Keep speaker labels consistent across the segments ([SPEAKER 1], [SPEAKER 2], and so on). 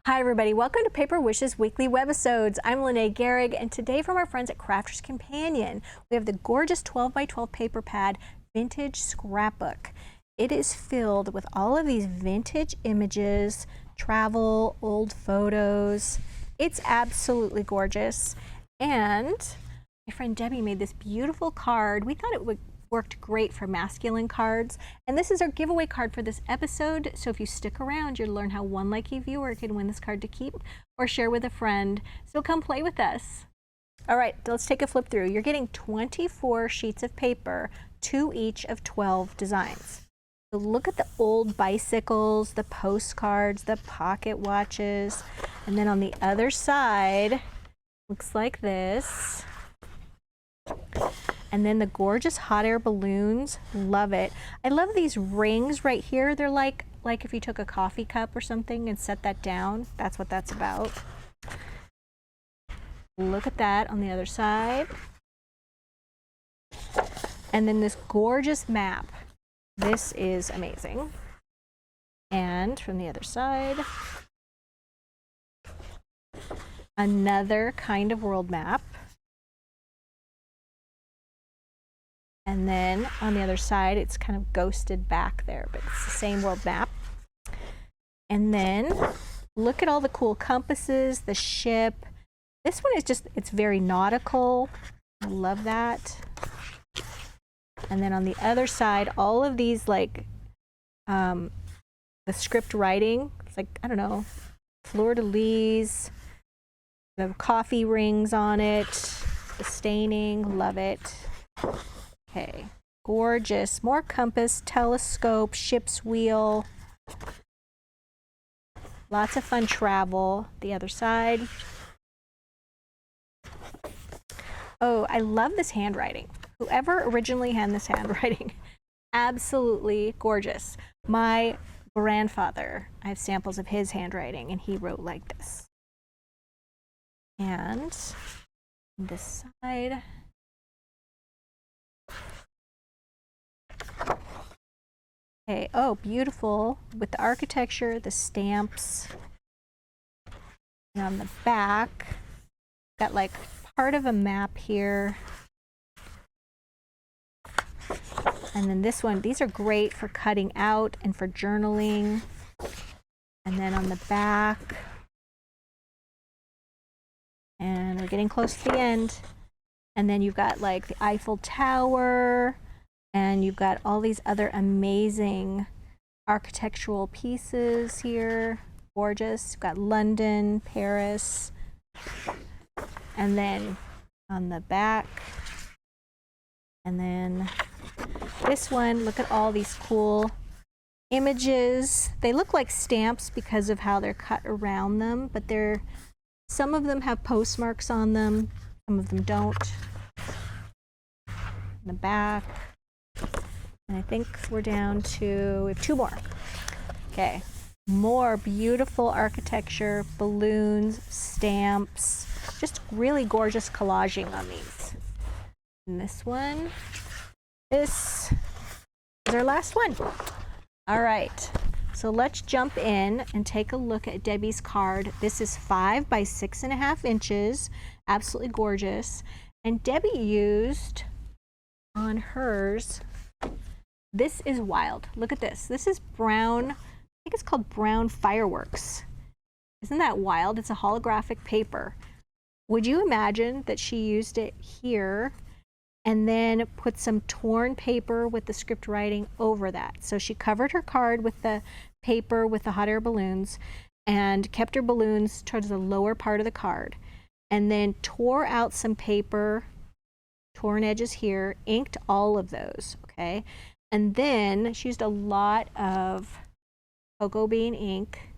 [SPEAKER 1] Hi everybody, welcome to Paper Wishes Weekly Webisodes. I'm Lene Gehrig, and today from our friends at Crafter's Companion, we have the gorgeous 12 by 12 paper pad vintage scrapbook. It is filled with all of these vintage images, travel, old photos. It's absolutely gorgeous. And my friend Debbie made this beautiful card. We thought it worked great for masculine cards, and this is our giveaway card for this episode. So if you stick around, you'll learn how one lucky viewer can win this card to keep or share with a friend. So come play with us. All right, let's take a flip through. You're getting 24 sheets of paper, 2 each of 12 designs. So look at the old bicycles, the postcards, the pocket watches, and then on the other side looks like this. And then the gorgeous hot air balloons, love it. I love these rings right here. They're like if you took a coffee cup or something and set that down. That's what that's about. Look at that on the other side. And then this gorgeous map. This is amazing. And from the other side, another kind of world map. And then on the other side, it's kind of ghosted back there, but it's the same world map. And then look at all the cool compasses, the ship. This one is just, it's very nautical. I love that. And then on the other side, all of these like the script writing. It's like, I don't know, fleur-de-lis, the coffee rings on it, the staining, love it. Okay, gorgeous. More compass, telescope, ship's wheel. Lots of fun travel. The other side. Oh, I love this handwriting. Whoever originally had this handwriting, absolutely gorgeous. My grandfather, I have samples of his handwriting, and he wrote like this. And this side. Okay, oh, beautiful with the architecture, the stamps. And on the back, got like part of a map here. And then this one, these are great for cutting out and for journaling. And then on the back, and we're getting close to the end. And then you've got like the Eiffel Tower, and you've got all these other amazing architectural pieces here. Gorgeous. You've got London, Paris. And then on the back. And then this one, look at all these cool images. They look like stamps because of how they're cut around them, but some of them have postmarks on them, some of them don't. In the back. And I think we're down to, we have 2 more. Okay, more beautiful architecture, balloons, stamps, just really gorgeous collaging on these. And this one, this is our last one. All right, so let's jump in and take a look at Debbie's card. This is 5 by 6.5 inches, absolutely gorgeous. And Debbie used on hers, this is wild. Look at this. This is brown, I think it's called brown fireworks. Isn't that wild? It's a holographic paper. Would you imagine that she used it here and then put some torn paper with the script writing over that? So she covered her card with the paper with the hot air balloons and kept her balloons towards the lower part of the card, and then tore out some paper, torn edges here, inked all of those, okay? And then she used a lot of cocoa bean ink.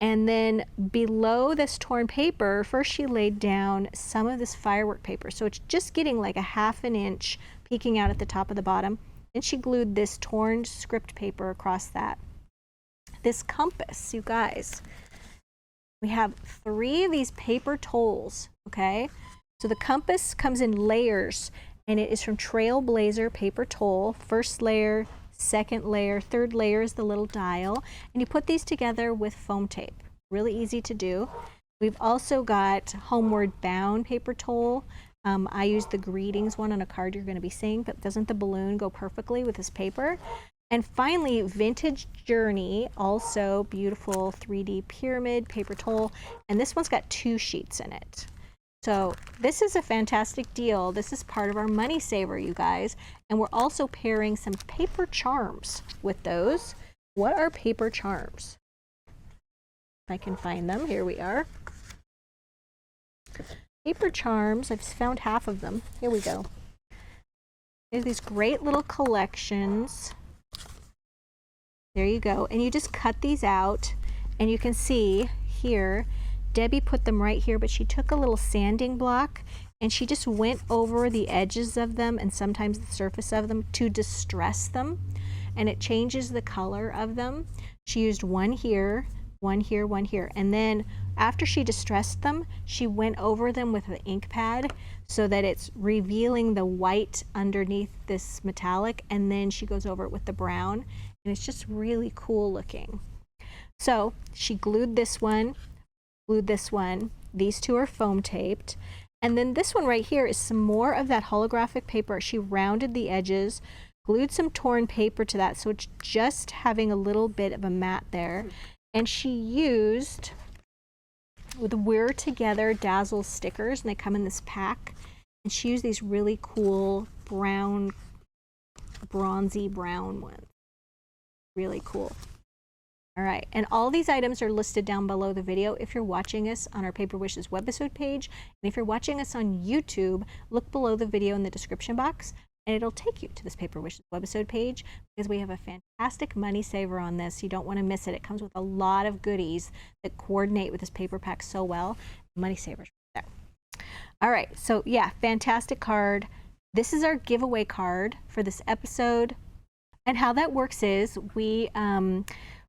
[SPEAKER 1] And then below this torn paper, first she laid down some of this firework paper. So it's just getting like a 1/2 inch peeking out at the top of the bottom. And she glued this torn script paper across that. This compass, you guys, we have 3 of these paper tolls, okay? So the compass comes in layers, and it is from Trailblazer paper toll. First layer, second layer, third layer is the little dial, and you put these together with foam tape. Really easy to do. We've also got homeward bound paper towel. I use the greetings one on a card you're going to be seeing, but doesn't the balloon go perfectly with this paper? And finally, Vintage Journey, also beautiful 3D pyramid paper towel, and this one's got 2 sheets in it. So this is a fantastic deal. This is part of our money saver, you guys, and we're also pairing some paper charms with those. What are paper charms? If I can find them, here we are. Paper charms, I've found half of them. Here we go. There's these great little collections. There you go. And you just cut these out, and you can see here, Debbie put them right here, but she took a little sanding block and she just went over the edges of them and sometimes the surface of them to distress them, and it changes the color of them. She used one here, one here, one here, and then after she distressed them, she went over them with an ink pad so that it's revealing the white underneath this metallic, and then she goes over it with the brown, and it's just really cool looking. So she glued this one, glued this one. These 2 are foam taped. And then this one right here is some more of that holographic paper. She rounded the edges, glued some torn paper to that, so it's just having a little bit of a mat there. And she used the We're Together Dazzle stickers, and they come in this pack. And she used these really cool brown, bronzy brown ones. Really cool. All right, and all these items are listed down below the video if you're watching us on our Paper Wishes webisode page. And if you're watching us on YouTube, look below the video in the description box, and it'll take you to this Paper Wishes webisode page, because we have a fantastic money saver on this. You don't want to miss it. It comes with a lot of goodies that coordinate with this paper pack so well. Money savers right there. All right, so yeah, fantastic card. This is our giveaway card for this episode. And how that works is we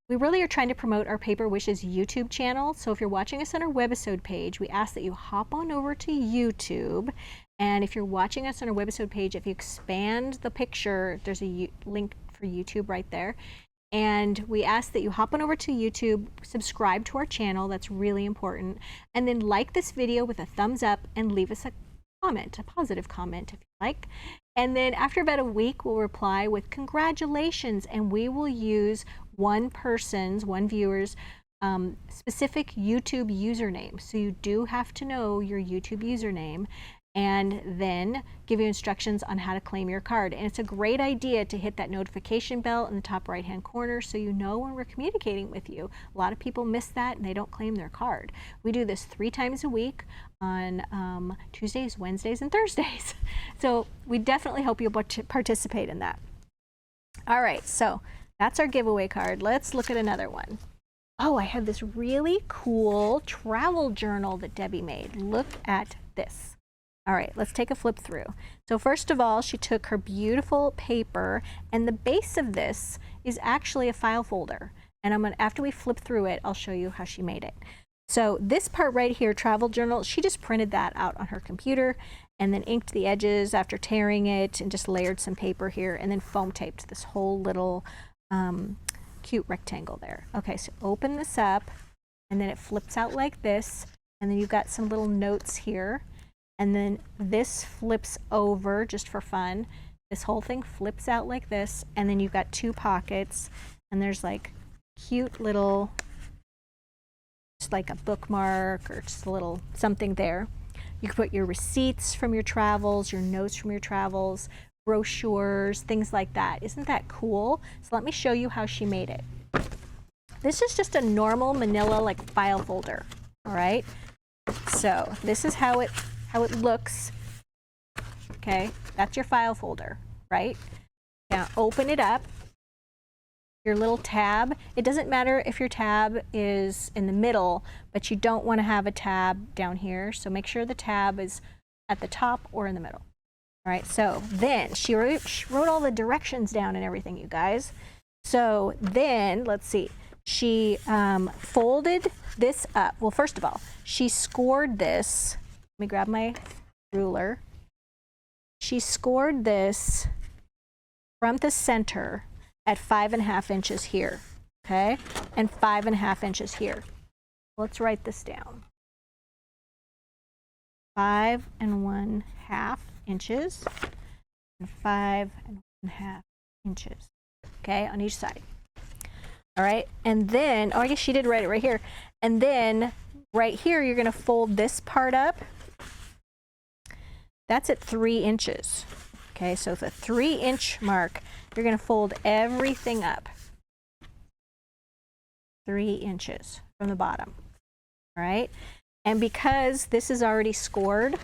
[SPEAKER 1] really are trying to promote our Paper Wishes YouTube channel. So if you're watching us on our webisode page, we ask that you hop on over to YouTube. And if you're watching us on our webisode page, if you expand the picture, there's a link for YouTube right there. And we ask that you hop on over to YouTube, subscribe to our channel. That's really important. And then like this video with a thumbs up and leave us a comment, a positive comment if you like. And then after about a week, we'll reply with congratulations, and we will use one viewer's specific YouTube username. So you do have to know your YouTube username, and then give you instructions on how to claim your card. And it's a great idea to hit that notification bell in the top right hand corner so you know when we're communicating with you. A lot of people miss that and they don't claim their card. We do this 3 times a week on Tuesdays, Wednesdays, and Thursdays. So we definitely hope you'll participate in that. All right, so that's our giveaway card. Let's look at another one. Oh, I have this really cool travel journal that Debbie made. Look at this. All right, let's take a flip through. So first of all, she took her beautiful paper, and the base of this is actually a file folder. And after we flip through it, I'll show you how she made it. So this part right here, travel journal, she just printed that out on her computer and then inked the edges after tearing it and just layered some paper here and then foam taped this whole little cute rectangle there. Okay, so open this up, and then it flips out like this, and then you've got some little notes here. And then this flips over just for fun. This whole thing flips out like this, and then you've got 2 pockets, and there's like cute little, just like a bookmark or just a little something there. You can put your receipts from your travels, your notes from your travels, brochures, things like that. Isn't that cool? So let me show you how she made it. This is just a normal manila like file folder, all right? So this is how it looks. Okay, that's your file folder, right? Now open it up. Your little tab. It doesn't matter if your tab is in the middle, but you don't want to have a tab down here. So make sure the tab is at the top or in the middle. All right, so then she wrote all the directions down and everything, you guys. So then, let's see. She folded this up. Well, first of all, she scored this. Let me grab my ruler. She scored this from the center at 5.5 inches here, okay? And 5.5 inches here. Let's write this down. 5 1/2 inches and 5 1/2 inches. Okay, on each side. All right, and then, oh, I guess she did write it right here. And then right here, you're gonna fold this part up. That's at 3 inches. Okay, so the 3-inch mark, you're gonna fold everything up 3 inches from the bottom. All right, and because this is already scored,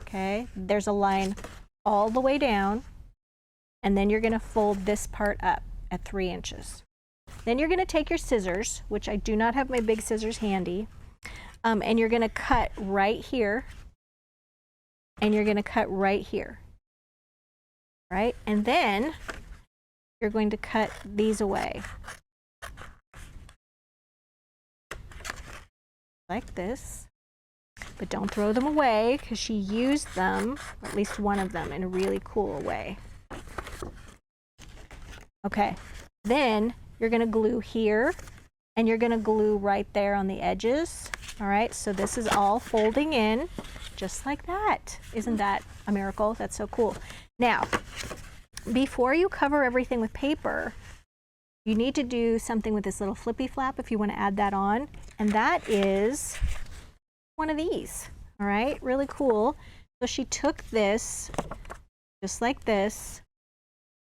[SPEAKER 1] okay, there's a line all the way down, and then you're gonna fold this part up at 3 inches. Then you're gonna take your scissors, which I do not have my big scissors handy, and you're gonna cut right here, and you're gonna cut right here, right? And then you're going to cut these away. Like this, but don't throw them away because she used them, or at least one of them, in a really cool way. Okay, then you're gonna glue here, and you're gonna glue right there on the edges. All right, so this is all folding in just like that. Isn't that a miracle? That's so cool. Now, before you cover everything with paper, you need to do something with this little flippy flap if you want to add that on, and that is one of these. All right, really cool. So she took this just like this,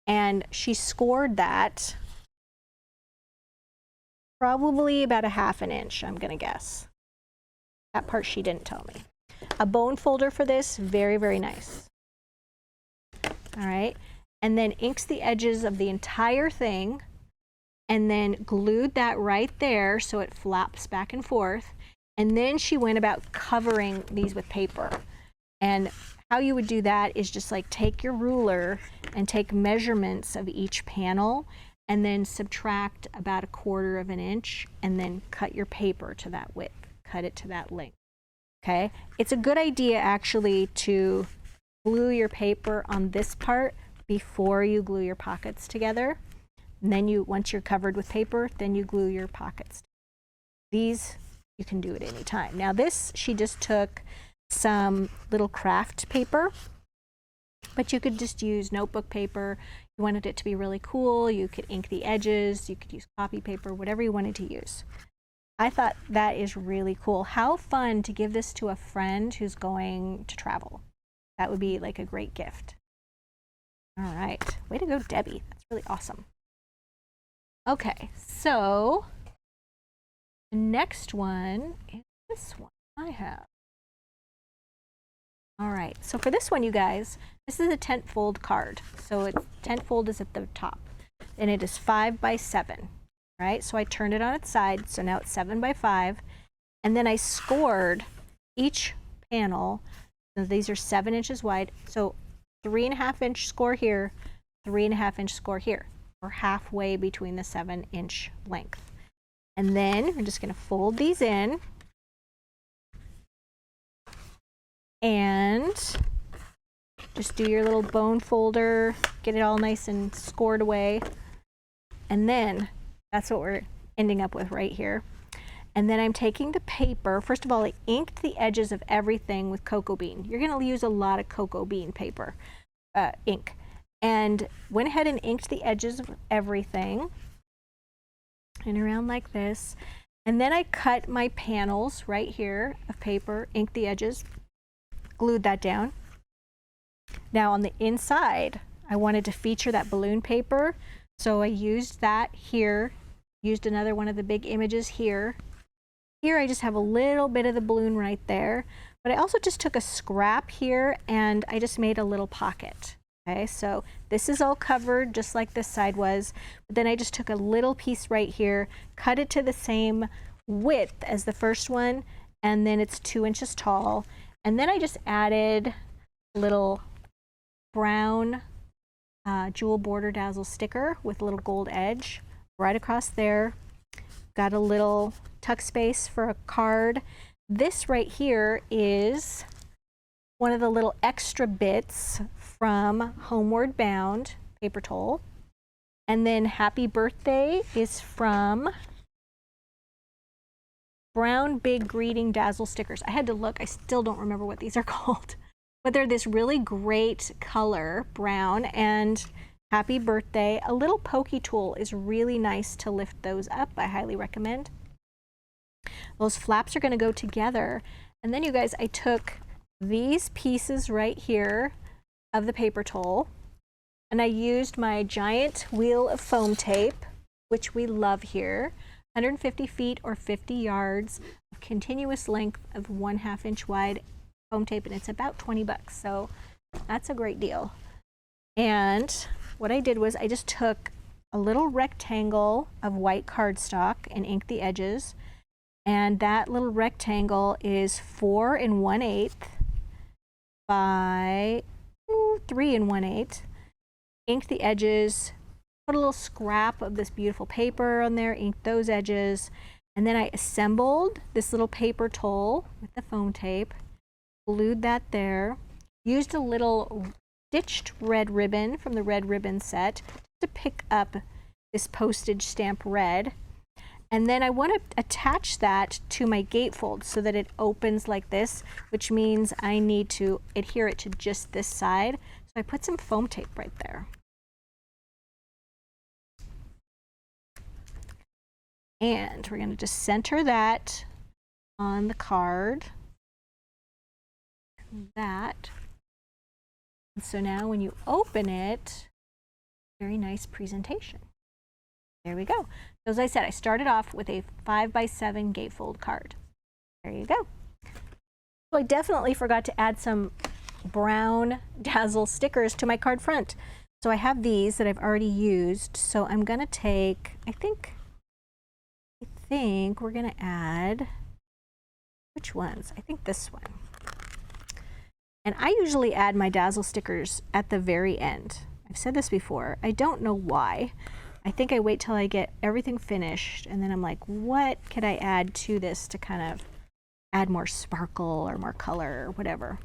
[SPEAKER 1] and she scored that probably about a 1/2 inch, I'm gonna guess. That part she didn't tell me. A bone folder for this, very, very nice. All right, and then inks the edges of the entire thing, and then glued that right there so it flaps back and forth. And then she went about covering these with paper. And how you would do that is just like take your ruler and take measurements of each panel, and then subtract about 1/4 inch, and then cut your paper to that width, cut it to that length. Okay, it's a good idea actually to glue your paper on this part before you glue your pockets together. And then once you're covered with paper, then you glue your pockets. These, you can do at any time. Now this, she just took some little craft paper, but you could just use notebook paper. You wanted it to be really cool, you could ink the edges, you could use copy paper, whatever you wanted to use. I thought that is really cool. How fun to give this to a friend who's going to travel. That would be like a great gift. All right, way to go, Debbie. That's really awesome. Okay, so the next one is this one I have. All right, so for this one, you guys, this is a tent fold card. So it's tent fold is at the top, and it is 5 by 7. Right, so I turned it on its side, so now it's 7 by 5, and then I scored each panel. So these are 7 inches wide, so 3.5 inch score here, 3.5 inch score here. We're halfway between the 7-inch length. And then we're just going to fold these in, and just do your little bone folder, get it all nice and scored away, and then that's what we're ending up with right here. And then I'm taking the paper. First of all, I inked the edges of everything with cocoa bean. You're going to use a lot of cocoa bean paper, ink. And went ahead and inked the edges of everything and around like this. And then I cut my panels right here of paper, inked the edges, glued that down. Now on the inside, I wanted to feature that balloon paper. So I used that here, used another one of the big images here. Here I just have a little bit of the balloon right there, but I also just took a scrap here and I just made a little pocket. Okay, so this is all covered just like this side was, but then I just took a little piece right here, cut it to the same width as the first one, and then it's 2 inches tall. And then I just added a little brown jewel border dazzle sticker with a little gold edge right across there. Got a little tuck space for a card. This right here is one of the little extra bits from Homeward Bound paper towel. And then Happy Birthday is from brown big greeting dazzle stickers. I had to look, I still don't remember what these are called, but they're this really great color, brown, and happy birthday. A little pokey tool is really nice to lift those up. I highly recommend. Those flaps are going to go together. And then you guys, I took these pieces right here of the paper towel, and I used my giant wheel of foam tape, which we love here, 150 feet or 50 yards of continuous length of 1/2 inch wide foam tape, and it's about 20 bucks. So that's a great deal. And what I did was I just took a little rectangle of white cardstock and inked the edges. And that little rectangle is 4 1/8 by 3 1/8. Inked the edges, put a little scrap of this beautiful paper on there, inked those edges, and then I assembled this little paper towel with the foam tape, glued that there, used a little stitched red ribbon from the red ribbon set to pick up this postage stamp red. And then I want to attach that to my gatefold so that it opens like this, which means I need to adhere it to just this side. So I put some foam tape right there. And we're going to just center that on the card. That. And so now when you open it, very nice presentation. There we go. So as I said, I started off with a 5x7 gatefold card. There you go. So I definitely forgot to add some brown dazzle stickers to my card front. So I have these that I've already used. So I'm going to take, I think we're going to add, which ones? I think this one. And I usually add my dazzle stickers at the very end. I've said this before. I don't know why. I think I wait till I get everything finished, and then I'm like, what could I add to this to kind of add more sparkle or more color or whatever.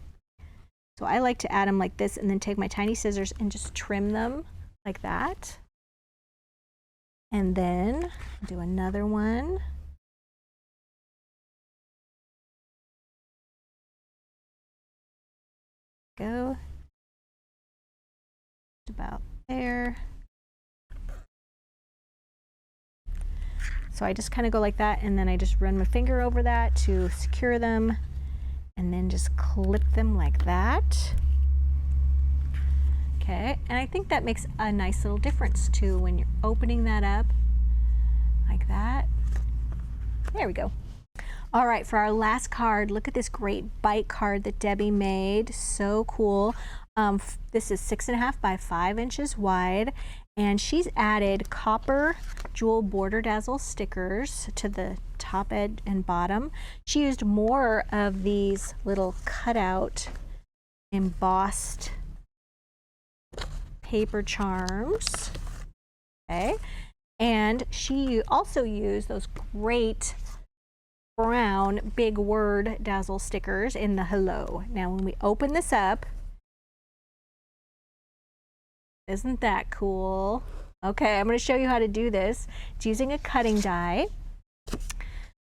[SPEAKER 1] So I like to add them like this and then take my tiny scissors and just trim them like that. And then do another one. Go. About there. So I just kind of go like that, and then I just run my finger over that to secure them, and then just clip them like that. Okay, and I think that makes a nice little difference too when you're opening that up like that. There we go. All right, for our last card, look at this great bite card that Debbie made. So cool. This is 6.5 by 5 inches wide, and she's added copper jewel border dazzle stickers to the top edge and bottom. She used more of these little cutout embossed paper charms. Okay, and she also used those great brown big word dazzle stickers in the hello. Now when we open this up, isn't that cool? Okay, I'm going to show you how to do this. It's using a cutting die.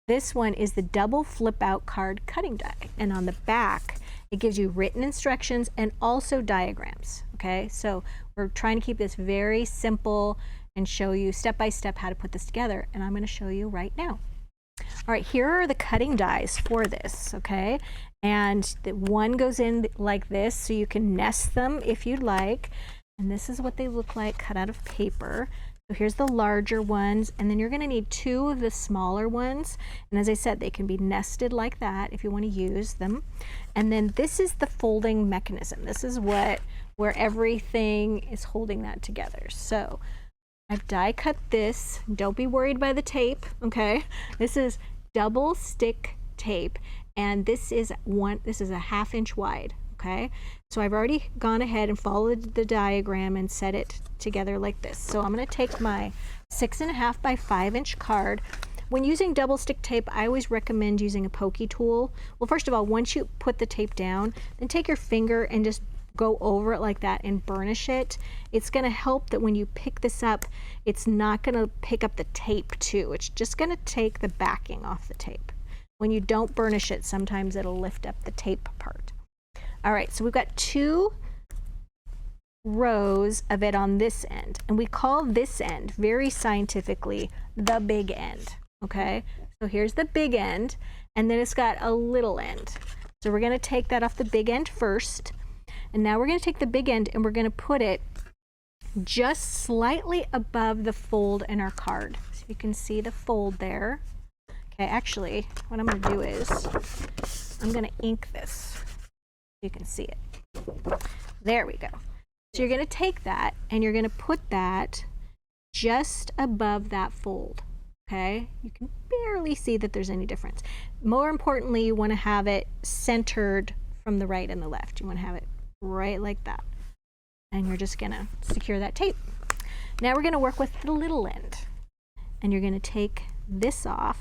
[SPEAKER 1] This one is the double flip out card cutting die, and on the back it gives you written instructions and also diagrams. Okay, so we're trying to keep this very simple and show you step by step how to put this together, and I'm going to show you right now. All right, here are the cutting dies for this, okay? And the one goes in like this, so you can nest them if you'd like. And this is what they look like cut out of paper. So here's the larger ones, and then you're going to need 2 of the smaller ones. And as I said, they can be nested like that if you want to use them. And then this is the folding mechanism. This is where everything is holding that together. So I've die cut this. Don't be worried by the tape, okay? This is double stick tape, and this is a 1/2 inch wide, okay? So I've already gone ahead and followed the diagram and set it together like this. So I'm going to take my 6.5 by 5 inch card. When using double stick tape, I always recommend using a pokey tool. Well, first of all, once you put the tape down, then take your finger and just go over it like that and burnish it. It's going to help that when you pick this up, it's not going to pick up the tape too. It's just going to take the backing off the tape. When you don't burnish it, sometimes it'll lift up the tape part. All right, so we've got 2 rows of it on this end, and we call this end very scientifically the big end. Okay, so here's the big end, and then it's got a little end. So we're going to take that off the big end first, and now we're going to take the big end and we're going to put it just slightly above the fold in our card. So you can see the fold there. Okay, actually what I'm going to do is I'm going to ink this so you can see it. There we go. So you're going to take that and you're going to put that just above that fold. Okay, you can barely see that there's any difference. More importantly, you want to have it centered from the right and the left. You want to have it right like that. And you're just going to secure that tape. Now we're going to work with the little end. And you're going to take this off,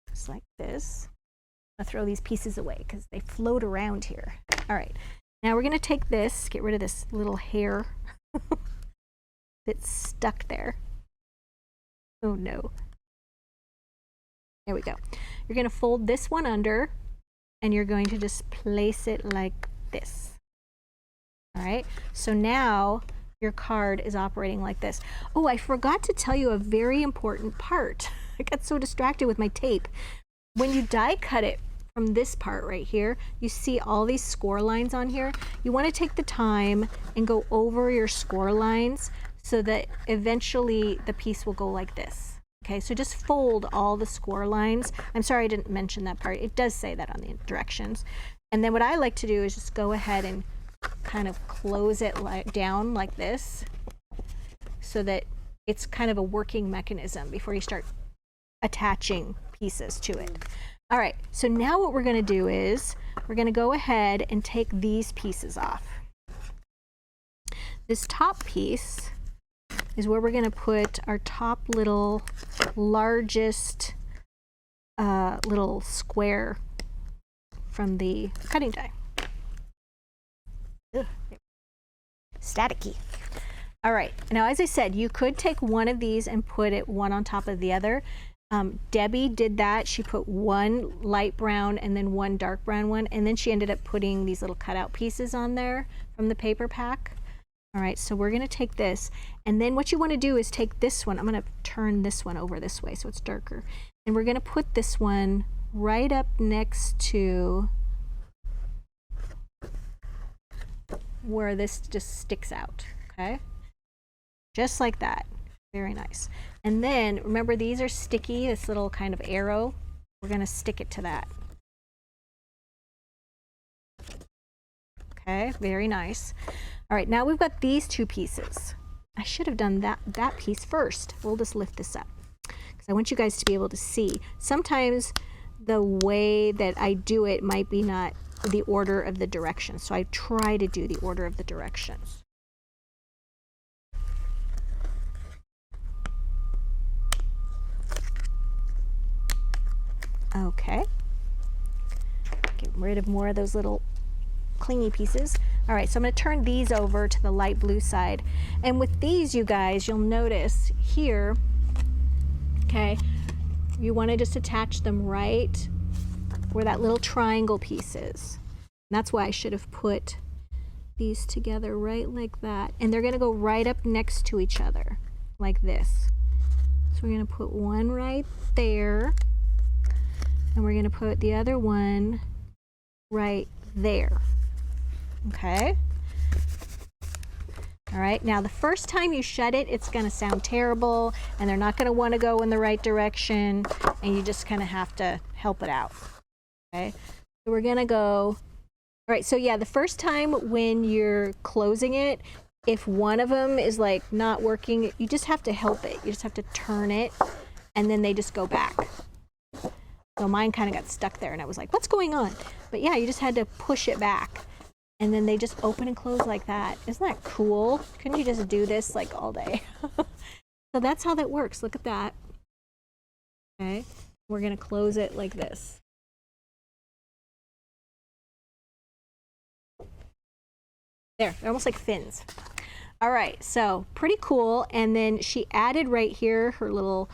[SPEAKER 1] just like this. I'll throw these pieces away because they float around here. All right. Now we're going to take this, get rid of this little hair that's stuck there. Oh no. There we go. You're going to fold this one under and you're going to just place it like this. All right. So now your card is operating like this. Oh, I forgot to tell you a very important part. I got so distracted with my tape. When you die cut it, from this part right here, you see all these score lines on here. You want to take the time and go over your score lines so that eventually the piece will go like this. Okay, so just fold all the score lines. I'm sorry I didn't mention that part. It does say that on the directions. And then what I like to do is just go ahead and kind of close it down like this so that it's kind of a working mechanism before you start attaching pieces to it. All right, so now what we're going to do is we're going to go ahead and take these pieces off. This top piece is where we're going to put our top little largest little square from the cutting die. Ugh, staticky. All right, now as I said, you could take one of these and put it one on top of the other. Debbie did that. She put one light brown and then one dark brown one, and then she ended up putting these little cutout pieces on there from the paper pack. All right, so we're going to take this, and then what you want to do is take this one. I'm going to turn this one over this way so it's darker, and we're going to put this one right up next to where this just sticks out. Okay, just like that. Very nice. And then remember, these are sticky, this little kind of arrow. We're going to stick it to that. Okay, very nice. All right, now we've got these 2 pieces. I should have done that piece first. We'll just lift this up because I want you guys to be able to see. Sometimes the way that I do it might be not the order of the directions, so I try to do the order of the directions. Okay, get rid of more of those little clingy pieces. All right, so I'm going to turn these over to the light blue side. And with these, you guys, you'll notice here, okay, you want to just attach them right where that little triangle piece is. And that's why I should have put these together right like that. And they're going to go right up next to each other, like this. So we're going to put one right there. And we're going to put the other one right there. Okay. All right. Now, the first time you shut it, it's going to sound terrible, and they're not going to want to go in the right direction, and you just kind of have to help it out. Okay. So we're going to go. All right. So yeah, the first time when you're closing it, if one of them is like not working, you just have to help it. You just have to turn it, and then they just go back. So mine kind of got stuck there, and I was like, what's going on? But yeah, you just had to push it back, and then they just open and close like that. Isn't that cool? Couldn't you just do this like all day? So that's how that works. Look at that. Okay, we're going to close it like this. There, they're almost like fins. All right, so pretty cool. And then she added right here her little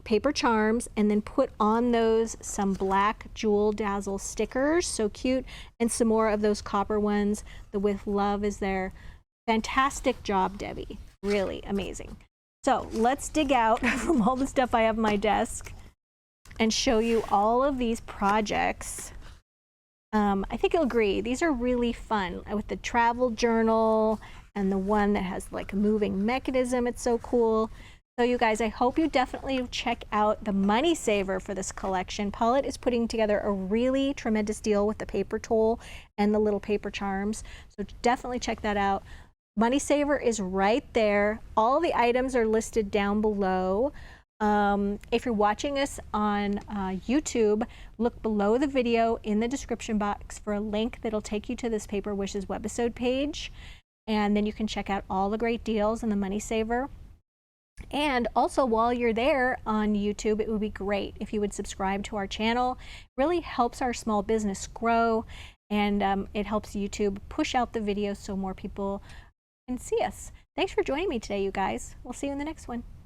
[SPEAKER 1] paper charms, and then put on those some black jewel dazzle stickers, so cute, and some more of those copper ones. The with love is there. Fantastic job, Debbie. Really amazing. So let's dig out from all the stuff I have on my desk and show you all of these projects. I think you'll agree, these are really fun with the travel journal and the one that has like a moving mechanism. It's so cool. So you guys, I hope you definitely check out the Money Saver for this collection. Paulette is putting together a really tremendous deal with the paper tool and the little paper charms. So definitely check that out. Money Saver is right there. All the items are listed down below. If you're watching us on YouTube, look below the video in the description box for a link that'll take you to this Paper Wishes webisode page. And then you can check out all the great deals in the Money Saver. And also, while you're there on YouTube, it would be great if you would subscribe to our channel. It really helps our small business grow, and it helps YouTube push out the videos so more people can see us. Thanks for joining me today, you guys. We'll see you in the next one.